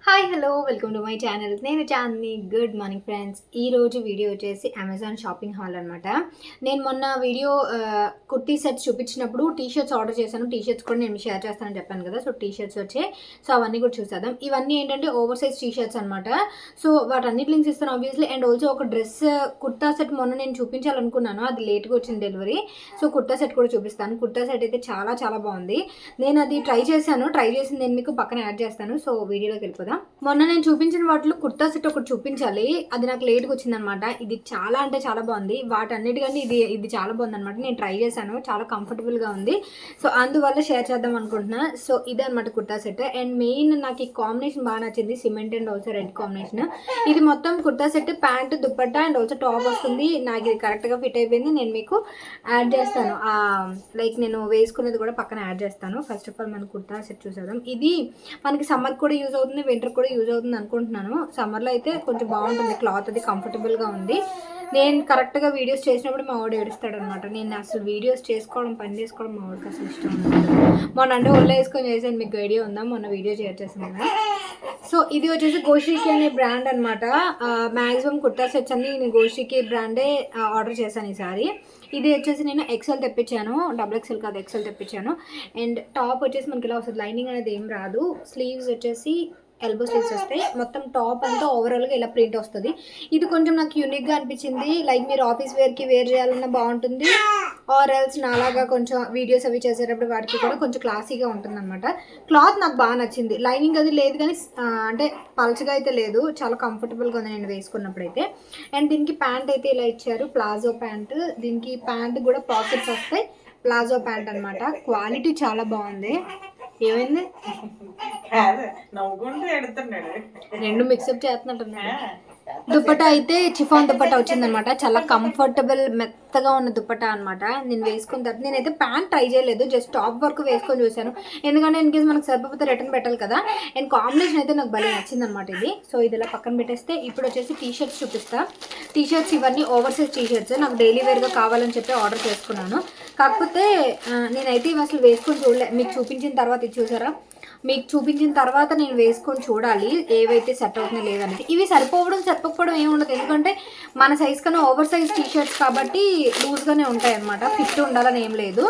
Hi hello welcome to my channel. నేను Chandini. Good morning friends. ఈరోజు video వచ్చేసి Amazon shopping haul అనమాట. నేను మొన్న వీడియో కుర్తీ సెట్స్ చూపించినప్పుడు టీ షర్ట్స్ ఆర్డర్ చేశాను. టీ షర్ట్స్ కూడా నేను షేర్ చేస్తానని చెప్పాను కదా. సో టీ షర్ట్స్ వచ్చాయి. సో అవన్నీ కూడా చూసేద్దాం. ఇవన్నీ ఏంటంటే ఓవర్ సైజ్ టీ షర్ట్స్ అనమాట. సో వాటన్నిటి లింక్స్ ఇస్తాను ఆబ్వియస్లీ. అండ్ ఆల్సో ఒక డ్రెస్ కుర్తా సెట్ మొన్న నేను చూపించాలనుకున్నాను, అది లేట్గా వచ్చింది డెలివరీ. సో కుర్తా సెట్ కూడా చూపిస్తాను. కుర్తా సెట్ అయితే చాలా చాలా బాగుంది. నేను అది ట్రై చేసింది నేను మీకు పక్కన యాడ్ చేస్తాను. సో వీడియోలోకి వెళ్ళిపోదాం. మొన్న నేను చూపించిన వాటిలో కుర్తా సెట్ ఒకటి చూపించాలి, అది నాకు లేట్గా వచ్చిందనమాట. ఇది చాలా అంటే చాలా బాగుంది. వాటన్నిటికంటే ఇది చాలా బాగుంది అనమాట. నేను ట్రై చేశాను, చాలా కంఫర్టబుల్గా ఉంది. సో అందువల్ల షేర్ చేద్దాం అనుకుంటున్నా. సో ఇదే అనమాట కుర్తా సెట్. అండ్ మెయిన్ నాకు ఈ కాంబినేషన్ బాగా నచ్చింది, cement and also red combination. ఇది మొత్తం kurta set, pant, dupatta and also top వస్తుంది. నాకు ఇది కరెక్ట్గా ఫిట్ అయిపోయింది. నేను మీకు యాడ్ చేస్తాను, లైక్ నేను వేసుకునేది కూడా పక్కన యాడ్ చేస్తాను. ఫస్ట్ ఆఫ్ ఆల్ మన కుర్తా సెట్ చూసేద్దాం. ఇది మనకి సమ్మర్ కూడా యూజ్ అవుతుంది, వింటర్ కూడా యూజ్ అవుతుంది అనుకుంటున్నాను. సమ్మర్లో అయితే కొంచెం బాగుంటుంది, క్లాత్ అది కంఫర్టబుల్గా ఉంది. నేను కరెక్ట్గా వీడియోస్ చేసినప్పుడు మా వాడు ఏడుస్తాడు అనమాట. నేను అసలు వీడియోస్ చేసుకోవడం, పని చేసుకోవడం మా వాడికి అసలు ఇష్టం ఉండదు. మొన్న అంటే ఒళ్ళు వేసుకొని చేసాను, మీకు ఐడియా ఉందా, మొన్న వీడియో షేర్ చేసాను కదా. సో ఇది వచ్చేసి గోశ్రీకి అనే బ్రాండ్ అనమాట. మ్యాక్సిమం కుర్తా సెట్స్ అన్ని నేను గోశ్రీకి బ్రాండే ఆర్డర్ చేశాను ఈసారి. ఇది వచ్చేసి నేను ఎక్సెల్ తెప్పించాను, డబుల్ ఎక్సెల్ కాదు ఎక్సెల్ తెప్పించాను. అండ్ టాప్ వచ్చేసి మనకి ఇలా వస్తుంది, లైనింగ్ అనేది ఏం రాదు. స్లీవ్స్ వచ్చేసి ఎల్బో స్లీవ్స్ వస్తాయి. మొత్తం టాప్ అంతా ఓవరాల్గా ఇలా ప్రింట్ వస్తుంది. ఇది కొంచెం నాకు యూనిక్గా అనిపించింది. లైక్ మీరు ఆఫీస్ వేర్కి వేర్ చేయాలన్నా బాగుంటుంది, ఆర్ ఎల్స్ నాలాగా కొంచెం వీడియోస్ అవి చేసేటప్పుడు వాటికి కూడా కొంచెం క్లాసీగా ఉంటుంది అనమాట. క్లాత్ నాకు బాగా నచ్చింది. లైనింగ్ అది లేదు కానీ అంటే పల్చగా అయితే లేదు, చాలా కంఫర్టబుల్గా ఉంది నేను వేసుకున్నప్పుడు అయితే. అండ్ దీనికి ప్యాంట్ అయితే ఇలా ఇచ్చారు, ప్లాజో ప్యాంట్. దీనికి ప్యాంట్ కూడా పాకెట్స్ వస్తాయి, ప్లాజో ప్యాంట్ అనమాట. క్వాలిటీ చాలా బాగుంది. ఏమైంది రెండు మిక్సప్ చేస్తున్నట్టున్నాడు. దుప్పటా అయితే చిఫాన్ దుప్పటా వచ్చిందనమాట. చాలా కంఫర్టబుల్ మెత్తగా ఉన్న దుప్పటా అనమాట. నేను వేసుకున్న తర్వాత నేనైతే ప్యాంట్ ట్రై చేయలేదు, జస్ట్ టాప్ వరకు వేసుకొని చూశాను. ఎందుకంటే ఇన్ కేసు మనకు సరిపోతే రిటర్న్ పెట్టాలి కదా. అండ్ కాంబినేషన్ అయితే నాకు భలే నచ్చింది అనమాట ఇది. సో ఇది ఇలా పక్కన పెట్టేస్తే ఇప్పుడు వచ్చేసి టీ షర్ట్స్ చూపిస్తా. టీ షర్ట్స్ ఇవన్నీ ఓవర్ సైజ్ టీ షర్ట్స్ నాకు డైలీ వేర్గా కావాలని చెప్పి ఆర్డర్ చేసుకున్నాను. కాకపోతే నేనైతే ఇవి అసలు వేసుకొని చూడలే. మీకు చూపించిన తర్వాత ఇది చూసారా, మీకు చూపించిన తర్వాత నేను వేసుకొని చూడాలి ఏవైతే సెట్ అవుతున్నాయి లేదనేది. ఇవి సరిపోకపోవడం ఏమి ఉండదు, ఎందుకంటే మన సైజ్ కన్నా ఓవర్ సైజ్ టీ షర్ట్స్ కాబట్టి లూజ్గానే ఉంటాయి అన్నమాట. ఫిట్ ఉండాలని ఏం లేదు.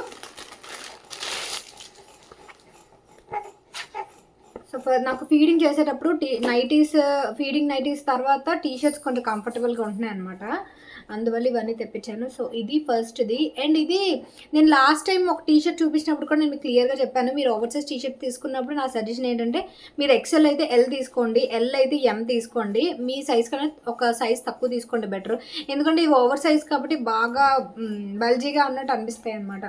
సో నాకు ఫీడింగ్ చేసేటప్పుడు ఫీడింగ్ నైటీస్ తర్వాత టీ షర్ట్స్ కొంచెం కంఫర్టబుల్గా ఉంటున్నాయి అనమాట. అందువల్ల ఇవన్నీ తెప్పించాను. సో ఇది ఫస్ట్ది. అండ్ ఇది నేను లాస్ట్ టైం ఒక టీ షర్ట్ చూపించినప్పుడు కూడా నేను క్లియర్గా చెప్పాను, మీరు ఓవర్ సైజ్ టీ షర్ట్ తీసుకున్నప్పుడు నా సజెషన్ ఏంటంటే మీరు ఎక్సెల్ అయితే ఎల్ తీసుకోండి, ఎల్ అయితే ఎం తీసుకోండి. మీ సైజ్ కన్నా ఒక సైజ్ తక్కువ తీసుకోండి బెటర్. ఎందుకంటే ఇవి ఓవర్ సైజ్ కాబట్టి బాగా బల్జీగా అన్నట్టు అనిపిస్తాయి అనమాట.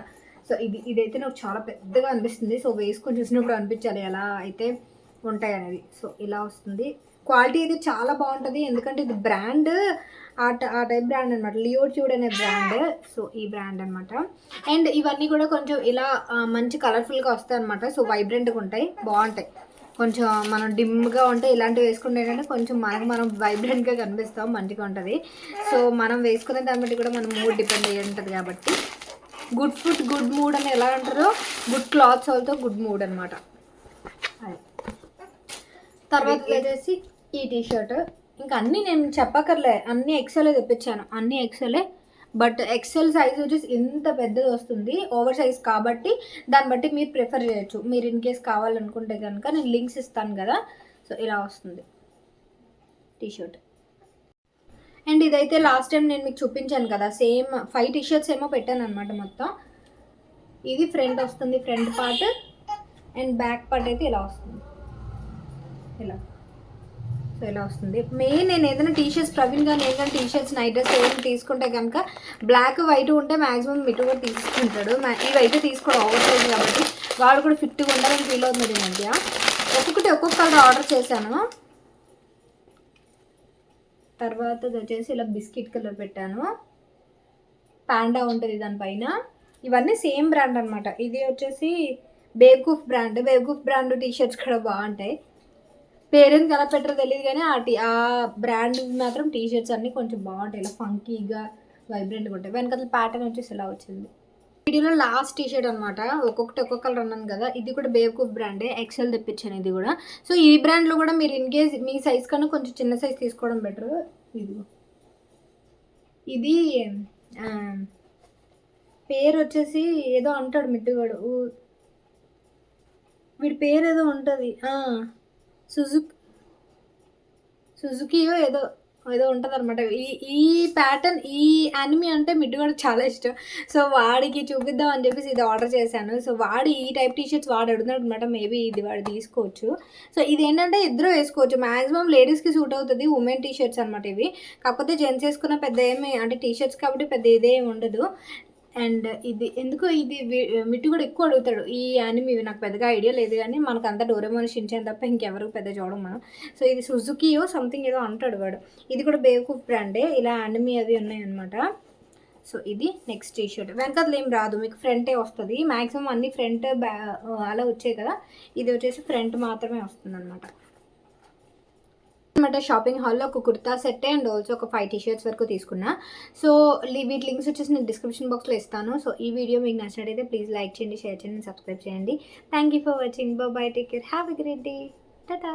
సో ఇదైతే నాకు చాలా పెద్దగా అనిపిస్తుంది. సో వేసుకొని చూసినప్పుడు అనిపించాలి ఎలా అయితే ఉంటాయి అనేది. సో ఇలా వస్తుంది. క్వాలిటీ అయితే చాలా బాగుంటుంది, ఎందుకంటే ఇది బ్రాండ్ ఆ టైప్ బ్రాండ్ అనమాట, లియోట్యూడ్ అనే బ్రాండ్. సో ఈ బ్రాండ్ అనమాట. అండ్ ఇవన్నీ కూడా కొంచెం ఇలా మంచి కలర్ఫుల్గా వస్తాయి అనమాట. సో వైబ్రెంట్గా ఉంటాయి, బాగుంటాయి. కొంచెం మనం డిమ్గా ఉంటే ఇలాంటివి వేసుకుంటే ఏంటంటే కొంచెం మనం వైబ్రెంట్గా కనిపిస్తాం, మంచిగా ఉంటుంది. సో మనం వేసుకునే దాన్ని బట్టి కూడా మన మూడ్ డిపెండ్ అయ్యి ఉంటుంది కాబట్టి గుడ్ ఫుడ్ గుడ్ మూడ్ అని ఎలా అంటారో, good clothes also good mood అనమాట. అది తర్వాత వచ్చేసి ఈ టీ షర్ట్. ఇంకా అన్నీ నేను చెప్పక్కర్లే, అన్నీ ఎక్సెలే తెప్పించాను, అన్నీ ఎక్సెలే. బట్ ఎక్సెల్ సైజ్ వచ్చేసి ఇంత పెద్దది వస్తుంది, ఓవర్ సైజ్ కాబట్టి దాన్ని బట్టి మీరు ప్రిఫర్ చేయొచ్చు. మీరు ఇన్ కేస్ కావాలనుకుంటే కనుక నేను లింక్స్ ఇస్తాను కదా. సో ఇలా వస్తుంది టీ షర్ట్. అండ్ ఇదైతే లాస్ట్ టైం నేను మీకు చూపించాను కదా, సేమ్ 5 టీ షర్ట్స్ ఏమో పెట్టాను అనమాట మొత్తం. ఇది ఫ్రంట్ వస్తుంది, front part. And back part అయితే ఇలా వస్తుంది, ఇలా. సో ఇలా వస్తుంది. మెయిన్ నేను ఏదైనా టీ షర్ట్స్ ప్రవీణ్ గారు ఏదైనా టీ షర్ట్స్ నైట్ డ్రెస్ ఏదైనా తీసుకుంటే కనుక బ్లాక్ వైట్ ఉంటే మ్యాక్సిమం మిట్టు కూడా తీసుకుంటాడు. ఇవి అయితే తీసుకోవడం ఓవర్ సైజ్ కాబట్టి వాడు కూడా ఫిట్గా ఉండాలని ఫీల్ అవుతుంది ఈ మధ్య. ఒక్కొక్క కలర్ ఆర్డర్ చేశాను. తర్వాత వచ్చేసి ఇలా బిస్కెట్ కలర్ పెట్టాను, పాండా ఉంటుంది దానిపైన. ఇవన్నీ సేమ్ బ్రాండ్ అనమాట. ఇది వచ్చేసి బేవకూఫ్ బ్రాండ్ టీ షర్ట్స్ కూడా బాగుంటాయి. పేరెంట్స్ ఎలా పెట్టారో తెలియదు కానీ ఆ బ్రాండ్ మాత్రం టీ షర్ట్స్ అన్నీ కొంచెం బాగుంటాయి, ఇలా ఫంకీగా వైబ్రెంట్గా ఉంటాయి. వెనకాల ప్యాటర్న్ వచ్చేసి ఇలా వచ్చింది. వీడియోలో లాస్ట్ టీ షర్ట్ అనమాట. ఒక్కొక్కటి ఒక్కొక్క కలర్ అన్నాను కదా! ఇది కూడా బేవకూఫ్ బ్రాండే. ఎక్సెల్ తెప్పించాను ఇది కూడా. సో ఈ బ్రాండ్లో కూడా మీరు ఇన్ కేస్ మీ సైజ్ కన్నా కొంచెం చిన్న సైజ్ తీసుకోవడం బెటర్. ఇదిగో ఇది పేరు వచ్చేసి ఏదో అంటాడు మిట్టుగాడు. వీడి పేరు ఏదో ఉంటుంది. సుజుకియో ఏదో ఏదో ఉంటుంది అనమాట. ఈ ప్యాటర్న్ ఈ యానిమీ అంటే మిట్టుగాడు చాలా ఇష్టం. సో వాడికి చూపిద్దాం అని చెప్పేసి ఇది ఆర్డర్ చేశాను. సో వాడు ఈ టైప్ టీ షర్ట్స్ వాడు అడుగుతున్నాడు అనమాట. మేబీ ఇది వాడు తీసుకోవచ్చు. సో ఇది ఏంటంటే ఇద్దరు వేసుకోవచ్చు. మ్యాక్సిమం లేడీస్కి సూట్ అవుతుంది. ఉమెన్ టీ షర్ట్స్ అనమాట ఇవి. కాకపోతే జెంట్స్ వేసుకున్న పెద్ద ఏమి అంటే టీ షర్ట్స్ కాబట్టి పెద్ద ఇదేమి ఉండదు. అండ్ ఇది ఎందుకో ఇది మిట్టు కూడా ఎక్కువ అడుగుతాడు ఈ యానిమీ. నాకు పెద్దగా ఐడియా లేదు కానీ మనకంతా డోరేమోన్ షిన్చాన్ తప్ప ఇంకెవరికి పెద్ద చూడం మనం. సో ఇది సుజుకియో సంథింగ్ ఏదో అంటాడు వాడు. ఇది కూడా బేవకూఫ్ బ్రాండే. ఇలా యానిమీ అవి ఉన్నాయన్నమాట. సో ఇది నెక్స్ట్ టీ షర్ట్. వెనకాల ఏం రాదు, మీకు ఫ్రంటే వస్తుంది. మ్యాక్సిమం అన్ని ఫ్రంట్ అలా వచ్చాయి కదా, ఇది వచ్చేసి ఫ్రంట్ మాత్రమే వస్తుంది అనమాట. అనమాట షాపింగ్ హాల్లో ఒక కుర్తా సెట్ అండ్ ఆల్సో ఒక 5 టీ షర్ట్స్ వరకు తీసుకున్నా. సో వీటి లింక్స్ వచ్చేసి నేను డిస్క్రిప్షన్ బాక్స్లో ఇస్తాను. సో ఈ వీడియో మీకు నచ్చినట్టయితే ప్లీజ్ లైక్ చేయండి, షేర్ చేయండి, సబ్స్క్రైబ్ చేయండి. Thank you for watching. By, take care, have a great day, Tata.